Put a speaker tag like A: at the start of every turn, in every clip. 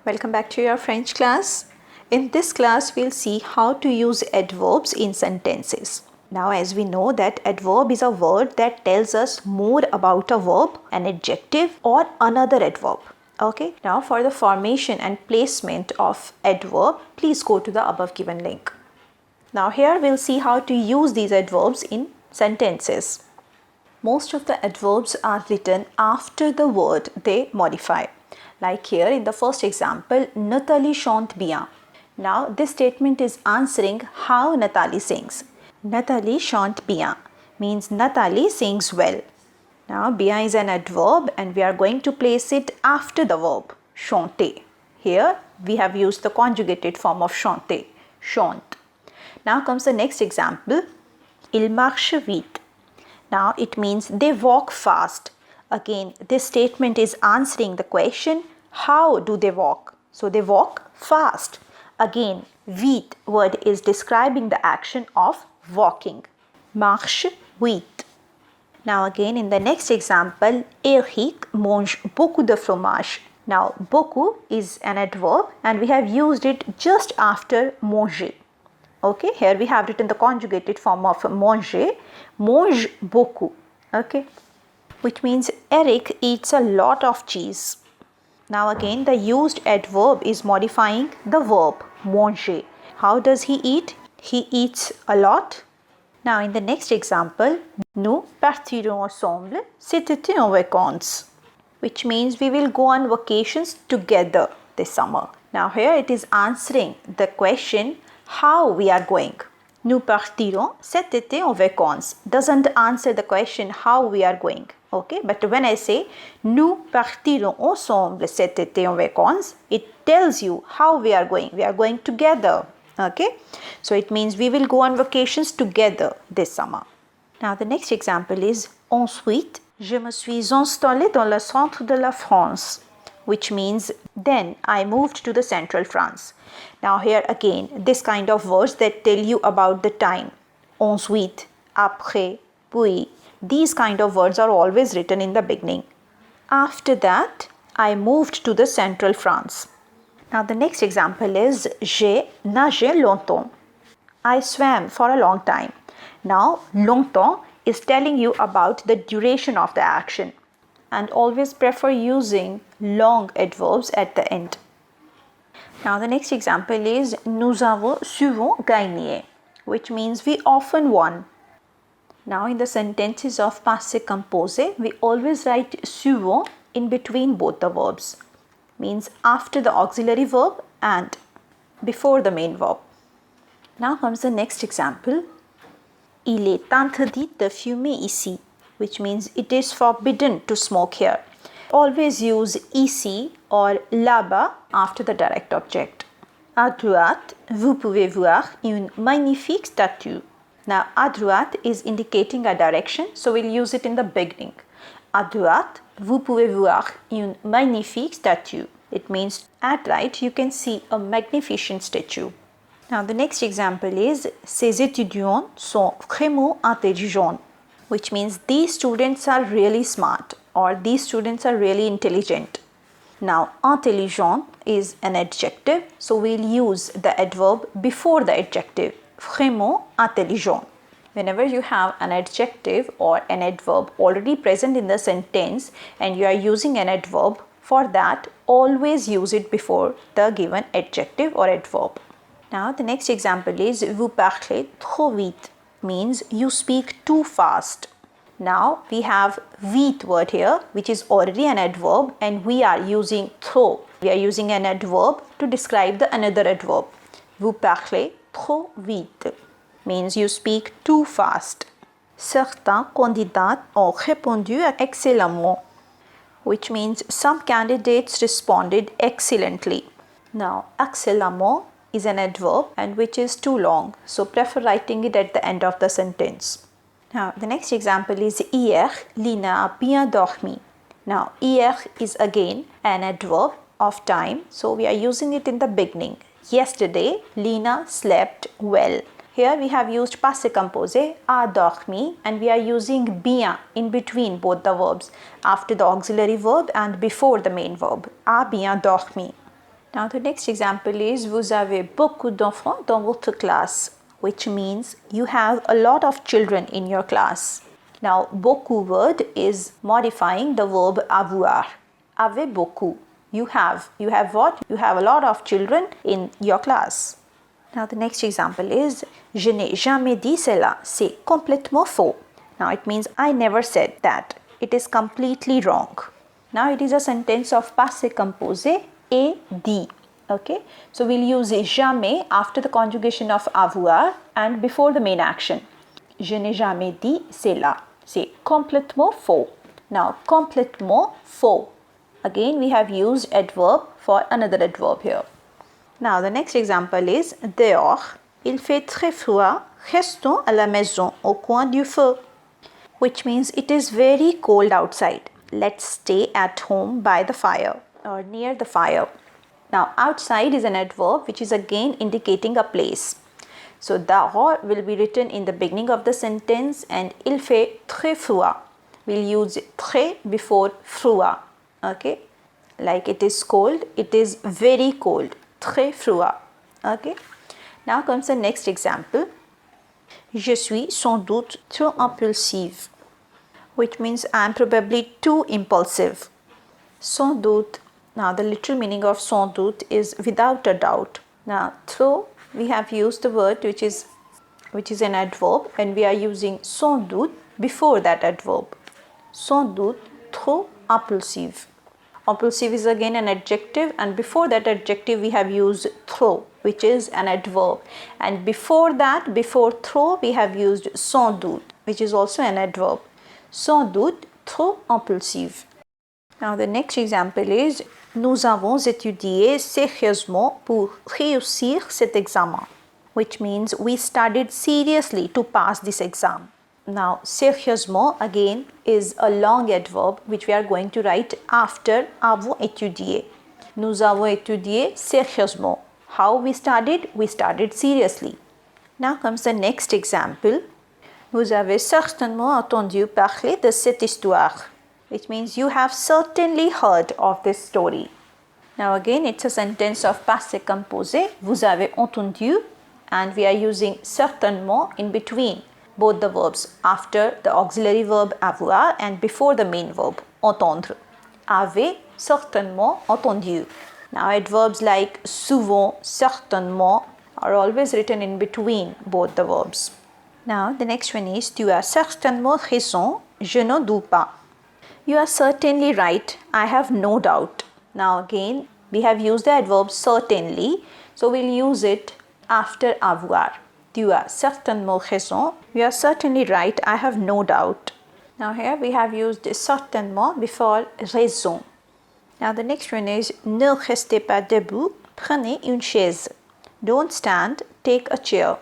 A: Welcome back to your French class. In this class, we'll see how to use adverbs in sentences. Now, as we know that adverb is a word that tells us more about a verb, an adjective or another adverb. Okay. Now, for the formation and placement of adverb, please go to the above given link. Now, here we'll see how to use these adverbs in sentences. Most of the adverbs are written after the word they modify. Like here in the first example, Nathalie chante bien. Now this statement is answering how Nathalie sings. Nathalie chante bien means Nathalie sings well. Now bien is an adverb and we are going to place it after the verb chanter. Here we have used the conjugated form of chanter, chante. Now comes the next example, il marche vite. Now it means they walk fast. Again, this statement is answering the question, how do they walk? So they walk fast. Again, vite word is describing the action of walking. Marche vite. Now again in the next example, Eric mange beaucoup de fromage. Now beaucoup is an adverb and we have used it just after manger. Okay, here we have written the conjugated form of manger, mange beaucoup. Okay, which means Eric eats a lot of cheese. Now again the used adverb is modifying the verb manger. How does he eat? He eats a lot. Now in the next example, nous partirons ensemble cet été en vacances, which means we will go on vacations together this summer. Now here it is answering the question how we are going. Nous partirons cet été en vacances doesn't answer the question how we are going. Okay, but when I say nous partirons ensemble cet été en vacances, it tells you how we are going. We are going together. Okay, so it means we will go on vacations together this summer. Now the next example is Ensuit, je me suis installé dans le centre de la France, which means then I moved to the central France. Now here again, this kind of words that tell you about the time. Ensuite, après, puis. These kind of words are always written in the beginning. After that, I moved to the central France. Now the next example is j'ai nagé longtemps. I swam for a long time. Now longtemps is telling you about the duration of the action. And always prefer using long adverbs at the end. Now the next example is nous avons souvent gagné, which means we often won. Now in the sentences of passé composé, we always write souvent in between both the verbs. Means after the auxiliary verb and before the main verb. Now comes the next example. Il est interdit de fumer ici, which means it is forbidden to smoke here. Always use ici or là-bas after the direct object. À droite, vous pouvez voir une magnifique statue. Now, à droite is indicating a direction, so we'll use it in the beginning. À droite, vous pouvez voir une magnifique statue. It means at right, you can see a magnificent statue. Now, the next example is ces étudiants sont vraiment intelligents, which means these students are really smart or these students are really intelligent. Now, intelligent is an adjective, so we'll use the adverb before the adjective. Vraiment intelligent. Whenever you have an adjective or an adverb already present in the sentence and you are using an adverb, for that always use it before the given adjective or adverb. Now the next example is vous parlez trop vite, means you speak too fast. Now we have vite word here, which is already an adverb, and we are using trop. We are using an adverb to describe the another adverb. Vous parlez trop vite means you speak too fast. Certains candidats ont répondu excellemment, which means some candidates responded excellently. Now, excellemment is an adverb and which is too long, so prefer writing it at the end of the sentence. Now, the next example is hier, Lina a bien dormi. Now, hier is again an adverb of time, so we are using it in the beginning. Yesterday, Lina slept well. Here we have used passé composé, a dormi, and we are using bien in between both the verbs, after the auxiliary verb and before the main verb, a bien dormi. Now the next example is Vous avez beaucoup d'enfants dans votre classe, which means you have a lot of children in your class. Now beaucoup word is modifying the verb avoir. Avez beaucoup. You have what? You have a lot of children in your class. Now the next example is Je n'ai jamais dit cela. C'est complètement faux. Now it means I never said that. It is completely wrong. Now it is a sentence of passé composé et dit. Okay, so we'll use jamais after the conjugation of avoir and before the main action. Je n'ai jamais dit cela. C'est complètement faux. Now complètement faux. Again we have used adverb for another adverb here. Now the next example is Dehors. Il fait très froid. Restons à la maison au coin du feu. Which means it is very cold outside. Let's stay at home by the fire or near the fire. Now outside is an adverb which is again indicating a place. So dehors will be written in the beginning of the sentence and il fait très froid. We'll use très before froid. Okay, like it is cold, it is very cold. Très froid. Okay. Now comes the next example. Je suis sans doute trop impulsive, which means I am probably too impulsive. Sans doute. Now the literal meaning of sans doute is without a doubt. Now trop, we have used the word which is an adverb and we are using sans doute before that adverb. Sans doute trop impulsive. Impulsive is again an adjective and before that adjective we have used trop, which is an adverb, and before that, before trop, we have used sans doute, which is also an adverb. Sans doute trop impulsive. Now the next example is Nous avons étudié sérieusement pour réussir cet examen, which means we studied seriously to pass this exam. Now sérieusement again is a long adverb which we are going to write after avons étudié. Nous avons étudié sérieusement. How we studied? We studied seriously. Now comes the next example. Vous avez certainement entendu parler de cette histoire, which means you have certainly heard of this story. Now again it's a sentence of passé composé. Vous avez entendu and we are using certainement in between both the verbs after the auxiliary verb avoir and before the main verb entendre. Avez certainement entendu. Now adverbs like souvent, certainement are always written in between both the verbs. Now the next one is tu as certainement raison, je n'en doute pas. You are certainly right, I have no doubt. Now again we have used the adverb certainly, so we'll use it after avoir. Tu as certainement raison. You are certainly right. I have no doubt. Now here we have used certainement before raison. Now the next one is ne restez pas debout. Prenez une chaise. Don't stand. Take a chair.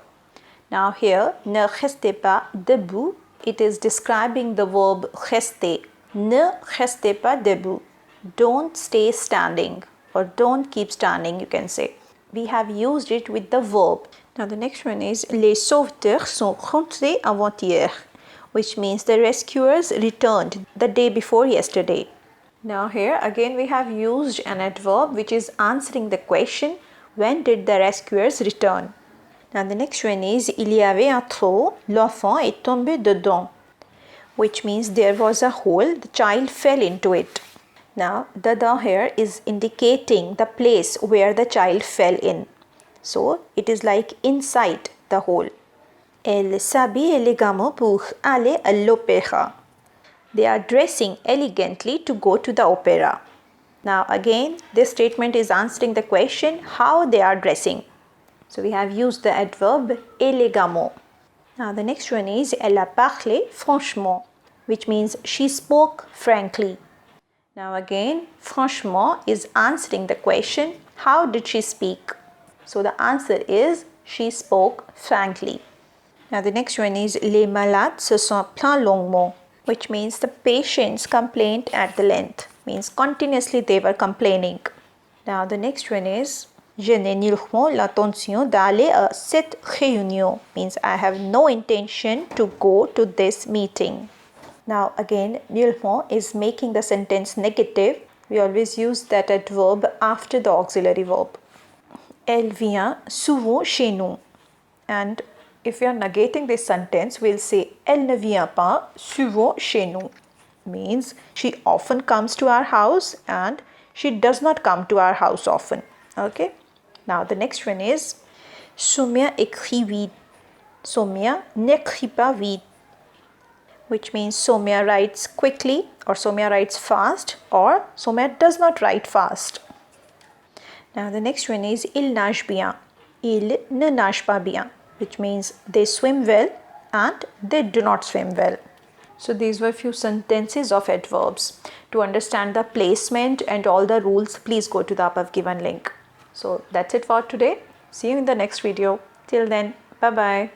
A: Now here ne restez pas debout. It is describing the verb rester. Ne restez pas debout. Don't stay standing or don't keep standing, you can say. We have used it with the verb. Now the next one is les sauveteurs sont rentrés avant-hier, which means the rescuers returned the day before yesterday. Now here again we have used an adverb which is answering the question when did the rescuers return. Now the next one is il y avait un trou, l'enfant est tombé dedans, which means there was a hole, the child fell into it. Now dedans here is indicating the place where the child fell in. So it is like inside the hole. Elle s'habille élégamment pour aller à l'opéra. They are dressing elegantly to go to the opera. Now again, this statement is answering the question how they are dressing. So we have used the adverb élégamment. Now the next one is elle a parlé franchement, which means she spoke frankly. Now again, franchement is answering the question how did she speak? So the answer is she spoke frankly. Now the next one is les malades se sont plaints longuement, which means the patients complained at the length, means continuously they were complaining. Now the next one is je n'ai nullement l'intention d'aller à cette réunion, means I have no intention to go to this meeting. Now again, nullement is making the sentence negative. we always use that adverb after the auxiliary verb. Elle vient souvent chez nous. And if we are negating this sentence, we'll say elle ne vient pas souvent chez nous. Means she often comes to our house and she does not come to our house often. Okay. Now the next one is Soumya écrit vite. Soumya n'écrit pas vite. Which means Soumya writes quickly, or Soumya writes fast, or Soumya does not write fast. Now the next one is il nage bien. Il ne nage pas bien, which means they swim well and they do not swim well. So these were few sentences of adverbs. To understand the placement and all the rules, please go to the above given link. So that's it for today. See you in the next video. Till then, bye bye.